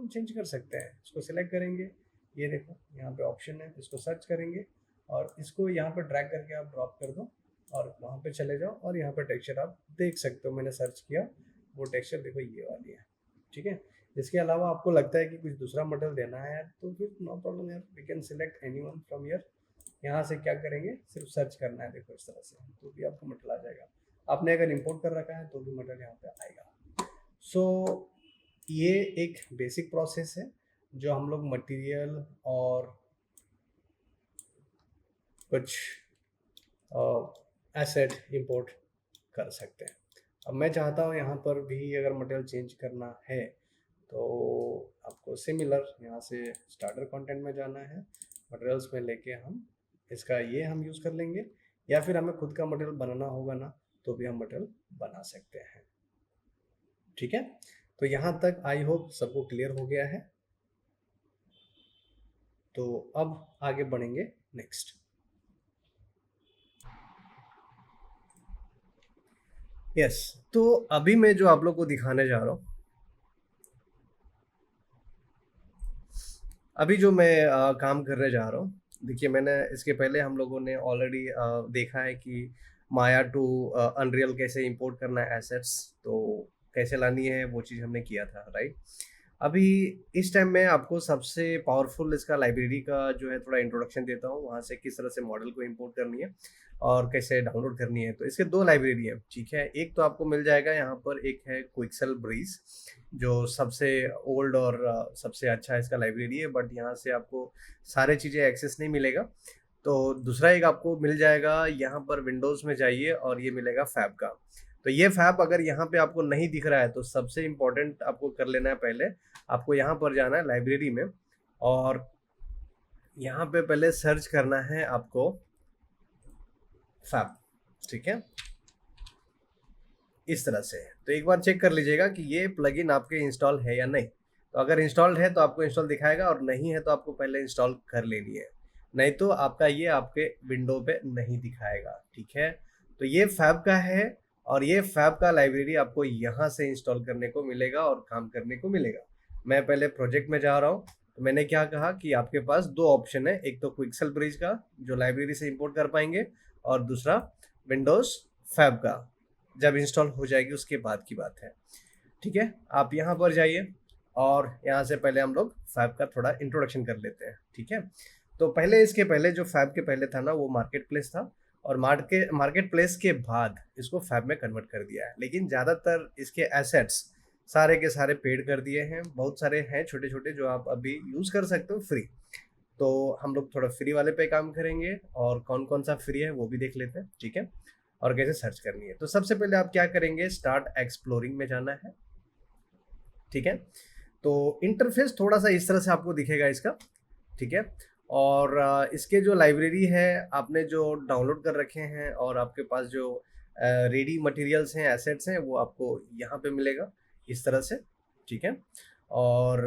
हम चेंज कर सकते हैं। इसको सिलेक्ट करेंगे, ये देखो यहाँ पे ऑप्शन है, इसको सर्च करेंगे और इसको यहाँ पे ड्रैग करके आप ड्रॉप कर दो और वहाँ पे चले जाओ और यहाँ पे टेक्सचर आप देख सकते हो। मैंने सर्च किया, वो टेक्सचर देखो ये वाली है, ठीक है। इसके अलावा आपको लगता है कि कुछ दूसरा मटेरियल देना है तो फिर नो प्रॉब्लम यार, we can select anyone from here. यहाँ से क्या करेंगे, सिर्फ सर्च करना है, देखो इस तरह से, तो भी आपको मटेरियल आ जाएगा। आपने अगर इंपोर्ट कर रखा है तो भी मटेरियल यहाँ पे आएगा। सो ये एक बेसिक प्रोसेस है जो हम लोग मटेरियल और कुछ एसेट इंपोर्ट कर सकते हैं। अब मैं चाहता हूँ यहाँ पर भी अगर मटेरियल चेंज करना है तो आपको सिमिलर यहाँ से स्टार्टर कंटेंट में जाना है, मटेरियल्स में लेके हम इसका ये हम यूज़ कर लेंगे, या फिर हमें खुद का मटेरियल बनाना होगा ना तो भी हम मटेरियल बना सकते हैं, ठीक है। तो यहाँ तक आई होप सबको क्लियर हो गया है। तो अब आगे बढ़ेंगे नेक्स्ट। यस, तो अभी मैं जो आप लोग को दिखाने जा रहा हूँ, अभी जो मैं काम करने जा रहा हूँ, देखिए मैंने इसके पहले हम लोगों ने ऑलरेडी देखा है कि माया टू अनरियल कैसे इंपोर्ट करना है एसेट्स, तो कैसे लानी है वो चीज़ हमने किया था, राइट। अभी इस टाइम मैं आपको सबसे पावरफुल इसका लाइब्रेरी का जो है थोड़ा इंट्रोडक्शन देता हूँ, वहाँ से किस तरह से मॉडल को इंपोर्ट करनी है और कैसे डाउनलोड करनी है। तो इसके दो लाइब्रेरी हैं, ठीक है। एक तो आपको मिल जाएगा यहाँ पर, एक है क्विक्सेल ब्रीज जो सबसे ओल्ड और सबसे अच्छा इसका लाइब्रेरी है, बट यहाँ से आपको सारे चीज़ें एक्सेस नहीं मिलेगा। तो दूसरा एक आपको मिल जाएगा यहाँ पर, विंडोज़ में जाइए और ये मिलेगा फैब का। तो ये फैब अगर यहाँ पे आपको नहीं दिख रहा है तो सबसे इम्पोर्टेंट आपको कर लेना है, पहले आपको यहाँ पर जाना है लाइब्रेरी में और यहाँ पे पहले सर्च करना है आपको फैब, ठीक है, इस तरह से। तो एक बार चेक कर लीजिएगा कि ये प्लगइन आपके इंस्टॉल है या नहीं। तो अगर इंस्टॉल्ड है तो आपको इंस्टॉल दिखाएगा और नहीं है तो आपको पहले इंस्टॉल कर लेनी है, नहीं तो आपका ये आपके विंडो पे नहीं दिखाएगा, ठीक है। तो ये फैब का है और ये फैब का लाइब्रेरी आपको यहाँ से इंस्टॉल करने को मिलेगा और काम करने को मिलेगा। मैं पहले प्रोजेक्ट में जा रहा हूँ, तो मैंने क्या कहा कि आपके पास दो ऑप्शन है, एक तो क्विक्सेल ब्रिज का जो लाइब्रेरी से इंपोर्ट कर पाएंगे और दूसरा विंडोज फैब का, जब इंस्टॉल हो जाएगी उसके बाद की बात है, ठीक है। आप यहाँ पर जाइए और यहाँ से पहले हम लोग फैब का थोड़ा इंट्रोडक्शन कर लेते हैं, ठीक है। तो पहले इसके पहले जो फैब के पहले था ना वो मार्केट प्लेस था, और मार्केट प्लेस के बाद इसको फैब में कन्वर्ट कर दिया है। लेकिन ज़्यादातर इसके एसेट्स सारे के सारे पेड कर दिए हैं, बहुत सारे हैं छोटे छोटे जो आप अभी यूज़ कर सकते हो फ्री। तो हम लोग थोड़ा फ्री वाले पे काम करेंगे और कौन कौन सा फ्री है वो भी देख लेते हैं, ठीक है, और कैसे सर्च करनी है। तो सबसे पहले आप क्या करेंगे, स्टार्ट एक्सप्लोरिंग में जाना है, ठीक है। तो इंटरफेस थोड़ा सा इस तरह से आपको दिखेगा इसका, ठीक है। और इसके जो लाइब्रेरी है आपने जो डाउनलोड कर रखे हैं और आपके पास जो रेडी मटेरियल्स हैं, एसेट्स हैं, वो आपको यहाँ पे मिलेगा इस तरह से, ठीक है। और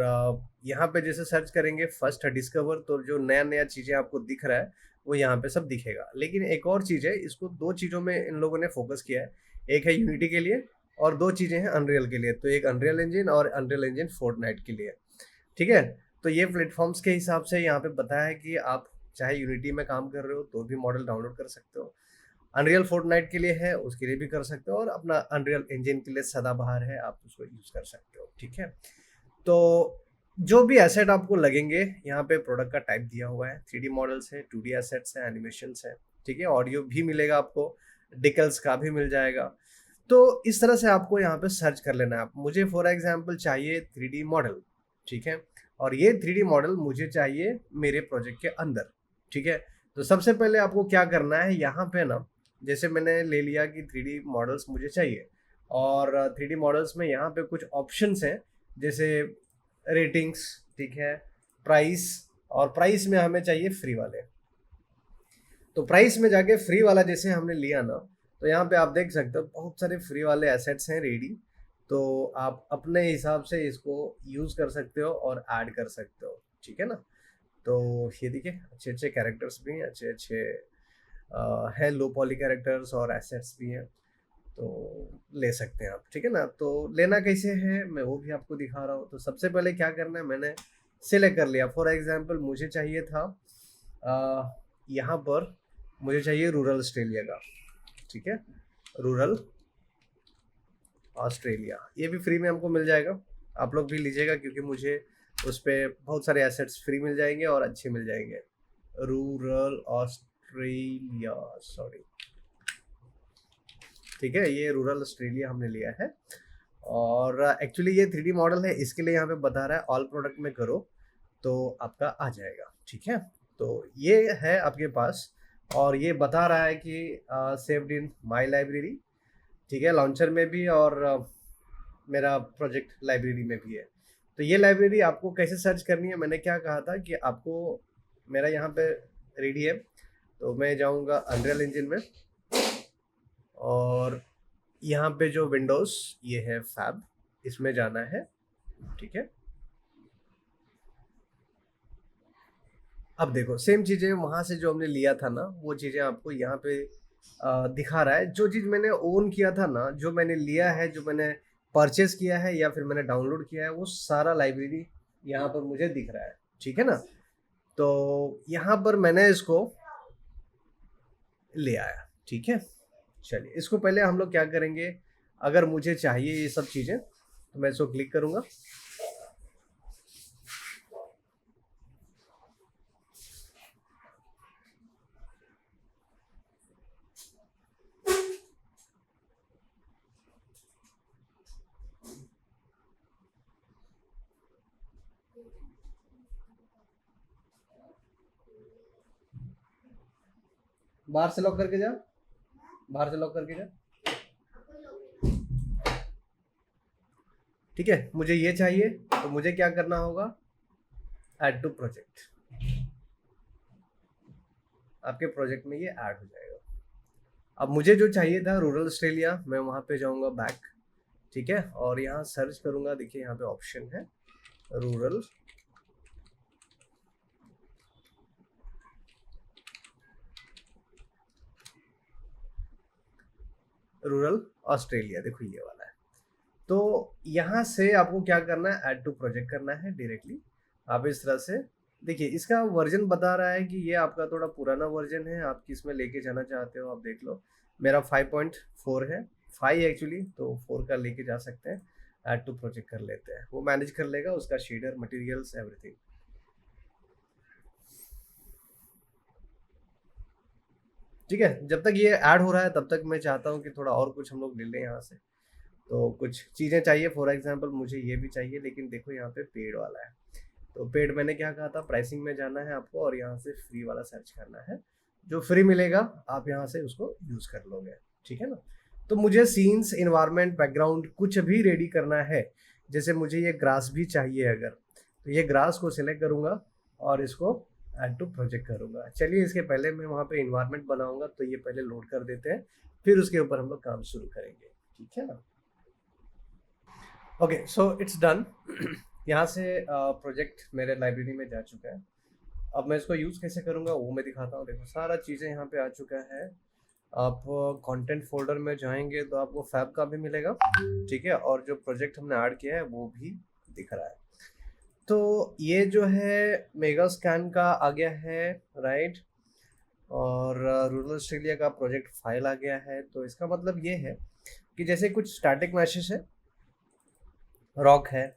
यहाँ पे जैसे सर्च करेंगे फर्स्ट डिस्कवर, तो जो नया नया चीज़ें आपको दिख रहा है वो यहाँ पे सब दिखेगा। लेकिन एक और चीज़ है, इसको दो चीज़ों में इन लोगों ने फोकस किया है, एक है यूनिटी के लिए और दो चीज़ें हैं अनरियल के लिए। तो एक अनरियल इंजन और अनरियल इंजन फोर्टनाइट के लिए, ठीक है। तो ये प्लेटफॉर्म्स के हिसाब से यहाँ पे बताया है कि आप चाहे यूनिटी में काम कर रहे हो तो भी मॉडल डाउनलोड कर सकते हो, अनरियल फोर्टनाइट के लिए है उसके लिए भी कर सकते हो, और अपना अनरियल इंजन के लिए सदाबहार है, आप उसको यूज़ कर सकते हो, ठीक है। तो जो भी एसेट आपको लगेंगे यहाँ पे प्रोडक्ट का टाइप दिया हुआ है, 3D मॉडल्स है, 2D एसेट्स है, एनिमेशंस है, ठीक है। ऑडियो भी मिलेगा आपको, डिकल्स का भी मिल जाएगा। तो इस तरह से आपको यहाँ पे सर्च कर लेना है। आप, मुझे फॉर एग्जांपल चाहिए 3D मॉडल, ठीक है, और ये 3D मॉडल मुझे चाहिए मेरे प्रोजेक्ट के अंदर, ठीक है। तो सबसे पहले आपको क्या करना है, यहाँ पे ना जैसे मैंने ले लिया कि 3D मॉडल्स मुझे चाहिए, और 3D मॉडल्स में यहाँ पे कुछ ऑप्शंस हैं जैसे रेटिंग्स, ठीक है, प्राइस, और प्राइस में हमें चाहिए फ्री वाले। तो प्राइस में जाके फ्री वाला जैसे हमने लिया ना, तो यहाँ पे आप देख सकते हो बहुत सारे फ्री वाले एसेट्स हैं रेडी, तो आप अपने हिसाब से इसको यूज़ कर सकते हो और ऐड कर सकते हो, ठीक है ना। तो ये देखिए अच्छे अच्छे कैरेक्टर्स भी हैं, अच्छे अच्छे है लो पॉली कैरेक्टर्स और एसेट्स भी हैं। तो ले सकते हैं आप, ठीक है ना। तो लेना कैसे है मैं वो भी आपको दिखा रहा हूँ। तो सबसे पहले क्या करना है, मैंने सिलेक्ट कर लिया। फॉर एग्जांपल मुझे चाहिए था यहाँ पर मुझे चाहिए रूरल ऑस्ट्रेलिया का, ठीक है, रूरल ऑस्ट्रेलिया। ये भी फ्री में हमको मिल जाएगा, आप लोग भी लीजिएगा क्योंकि मुझे उस पर बहुत सारे एसेट्स फ्री मिल जाएंगे और अच्छे मिल जाएंगे। रूरल ऑस्ट्रेलिया, सॉरी, ठीक है, ये रूरल ऑस्ट्रेलिया हमने लिया है। और एक्चुअली ये 3D मॉडल है, इसके लिए यहाँ पे बता रहा है ऑल प्रोडक्ट में करो तो आपका आ जाएगा, ठीक है। तो ये है आपके पास, और ये बता रहा है कि सेव्ड इन माई लाइब्रेरी, ठीक है, लॉन्चर में भी और मेरा प्रोजेक्ट लाइब्रेरी में भी है। तो ये लाइब्रेरी आपको कैसे सर्च करनी है, मैंने क्या कहा था कि आपको मेरा यहाँ पे रेडी है, तो मैं जाऊँगा अनरियल इंजन में, और यहाँ पे जो विंडोज ये है फैब, इसमें जाना है, ठीक है। अब देखो सेम चीजें वहां से जो हमने लिया था ना, वो चीजें आपको यहाँ पे दिखा रहा है। जो चीज मैंने ओन किया था ना, जो मैंने लिया है, जो मैंने परचेस किया है या फिर मैंने डाउनलोड किया है, वो सारा लाइब्रेरी यहाँ पर मुझे दिख रहा है, ठीक है ना। तो यहाँ पर मैंने इसको ले आया, ठीक है। चलिए इसको पहले हम लोग क्या करेंगे, अगर मुझे चाहिए ये सब चीज़ें तो मैं इसको क्लिक करूँगा। बाहर से लॉक करके जा, बाहर से लॉक करके जा, ठीक है। मुझे ये चाहिए तो मुझे क्या करना होगा, ऐड टू प्रोजेक्ट, आपके प्रोजेक्ट में ये ऐड हो जाएगा। अब मुझे जो चाहिए था रूरल ऑस्ट्रेलिया, मैं वहाँ पे जाऊँगा बैक, ठीक है, और यहाँ सर्च करूँगा। देखिए यहाँ पे ऑप्शन है रूरल रूरल ऑस्ट्रेलिया, देखो ये वाला है। तो यहाँ से आपको क्या करना है, ऐड टू प्रोजेक्ट करना है डायरेक्टली। आप इस तरह से देखिए, इसका वर्जन बता रहा है कि ये आपका थोड़ा पुराना वर्जन है, आप किस में लेके जाना चाहते हो, आप देख लो। मेरा 5.4 है, 5 एक्चुअली, तो 4 का लेके जा सकते हैं। ऐड टू प्रोजेक्ट कर लेते हैं, वो मैनेज कर लेगा उसका शेडर, मटेरियल्स, एवरीथिंग। ठीक है, जब तक ये ऐड हो रहा है तब तक मैं चाहता हूँ कि थोड़ा और कुछ हम लोग ले लें यहाँ से। तो कुछ चीज़ें चाहिए, फॉर एग्जांपल मुझे ये भी चाहिए, लेकिन देखो यहाँ पे पेड वाला है। तो पेड मैंने क्या कहा था, प्राइसिंग में जाना है आपको और यहाँ से फ्री वाला सर्च करना है। जो फ्री मिलेगा आप यहाँ से उसको यूज़ कर लोगे, ठीक है ना। तो मुझे सीन्स, इन्वायरमेंट, बैकग्राउंड कुछ भी रेडी करना है। जैसे मुझे ये ग्रास भी चाहिए अगर, तो ये ग्रास को सिलेक्ट करूँगा और इसको ऐड टू प्रोजेक्ट करूँगा। चलिए इसके पहले मैं वहाँ पे इन्वायरमेंट बनाऊँगा, तो ये पहले लोड कर देते हैं, फिर उसके ऊपर हम लोग काम शुरू करेंगे, ठीक है ना। Okay, so it's done. यहाँ से प्रोजेक्ट मेरे लाइब्रेरी में जा चुका है। अब मैं इसको यूज़ कैसे करूँगा वो मैं दिखाता हूँ। देखो सारा चीज़ें यहाँ पे आ चुका है। आप कंटेंट फोल्डर में जाएंगे तो आपको फैब का भी मिलेगा, ठीक है, और जो प्रोजेक्ट हमने ऐड किया है वो भी दिख रहा है। तो ये जो है मेगा स्कैन का आ गया है, राइट, और रूरल ऑस्ट्रेलिया का प्रोजेक्ट फाइल आ गया है। तो इसका मतलब ये है कि जैसे कुछ स्टैटिक मैसेज है, रॉक है,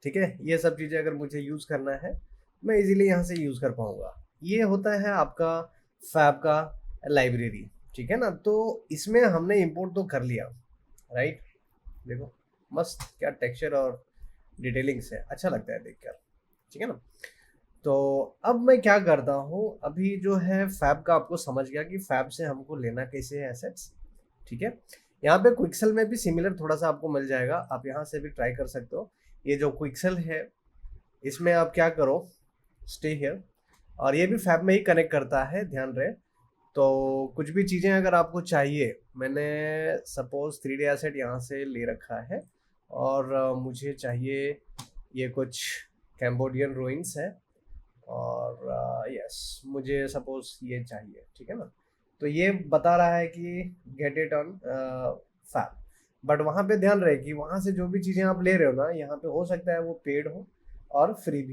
ठीक है, ये सब चीज़ें अगर मुझे यूज़ करना है मैं इजीली यहाँ से यूज़ कर पाऊँगा। ये होता है आपका फैब का लाइब्रेरी, ठीक है ना। तो इसमें हमने इंपोर्ट तो कर लिया, राइट, देखो मस्त क्या टेक्सचर और डिटेलिंग्स है, अच्छा लगता है देखकर, ठीक है ना। तो अब मैं क्या करता हूँ, अभी जो है फैब का आपको समझ गया कि फैब से हमको लेना कैसे है एसेट्स, ठीक है। यहाँ पे क्विक्सेल में भी सिमिलर थोड़ा सा आपको मिल जाएगा, आप यहाँ से भी ट्राई कर सकते हो। ये जो क्विक्सेल है इसमें आप क्या करो, स्टे हियर, और ये भी फैब में ही कनेक्ट करता है, ध्यान रहे। तो कुछ भी चीज़ें अगर आपको चाहिए, मैंने सपोज 3D एसेट यहाँ से ले रखा है, और मुझे चाहिए ये कुछ कैम्बोडियन रूइंस है, और यस मुझे सपोज ये चाहिए, ठीक है ना। तो ये बता रहा है कि get it on five. But वहाँ पे ध्यान रहे कि वहाँ से जो भी चीज़ें आप ले रहे हो ना, यहाँ पे हो सकता है वो पेड हो और फ्री भी